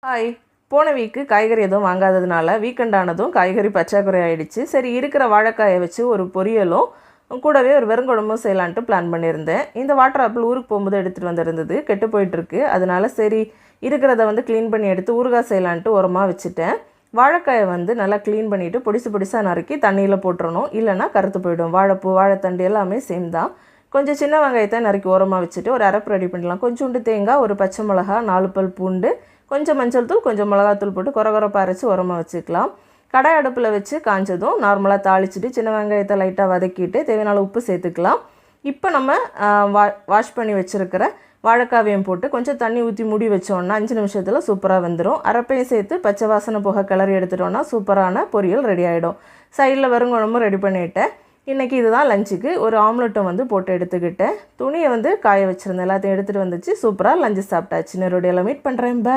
Hi. போன week காய்கறி எதுவும் வாங்காததுனால வீக்கெண்ட் ஆனதும் காய்கறி பற்றாக்குறை ஆகிடுச்சு. சரி, இருக்கிற வாழைக்காயை வச்சு ஒரு பொரியலும் கூடவே ஒரு வெறுங்குழம்பும் செய்யலான்ட்டு பிளான் பண்ணியிருந்தேன். இந்த வாட்டர் ஆப்பிள் ஊருக்கு போகும்போது எடுத்துகிட்டு வந்திருந்தது, கெட்டு போயிட்டுருக்கு. அதனால சரி, இருக்கிறத க்ளீன் பண்ணி எடுத்து ஊறுகாய் செய்யலான்ட்டு உரமாக வச்சுட்டேன். வாழைக்காயை நல்லா க்ளீன் பண்ணிவிட்டு பொடிசாக நறுக்கி தண்ணியில் போட்டுறணும், இல்லைனா கருத்து போயிடும். வாழைப்பூ, வாழைத்தண்டு எல்லாமே சேம் தான். கொஞ்சம் சின்ன வெங்காயத்தை நறுக்கி உரமாக வச்சுட்டு ஒரு அரைப்பு ரெடி பண்ணிடலாம். கொஞ்சோண்டு தேங்காய், ஒரு பச்சை மிளகா, 4 பல் பூண்டு, கொஞ்சம் மஞ்சள் தூள், கொஞ்சம் மிளகாத்தூள் போட்டு கொரகொரப்பாக அரைச்சி உரமாக வச்சுக்கலாம். கடாய் அடுப்பில் வச்சு காஞ்சதும் நார்மலாக தாளிச்சிட்டு சின்ன வெங்காயத்தை லைட்டாக வதக்கிட்டு தேவையான உப்பு சேர்த்துக்கலாம். இப்போ நம்ம வாஷ் பண்ணி வச்சுருக்கிற வாழைக்காவையும் போட்டு கொஞ்சம் தண்ணி ஊற்றி மூடி வச்சோன்னா 5 நிமிஷத்தில் சூப்பராக வந்துடும். அரைப்பையும் சேர்த்து பச்சை வாசனை போக கிளறி எடுத்துட்டோன்னா சூப்பரான பொரியல் ரெடி ஆகிடும். சைடில் வெறுங்குழம்பும் ரெடி பண்ணிவிட்டேன். இன்றைக்கி இதுதான் லஞ்சுக்கு. ஒரு ஆம்லெட்டும் போட்டு எடுத்துக்கிட்டேன். துணியை காய வச்சுருந்தேன், எல்லாத்தையும் எடுத்துகிட்டு வந்துச்சு. சூப்பராக லஞ்சு சாப்பிட்டாச்சு. நேரோடையில் மீட் பண்ணுறேன். பாய்.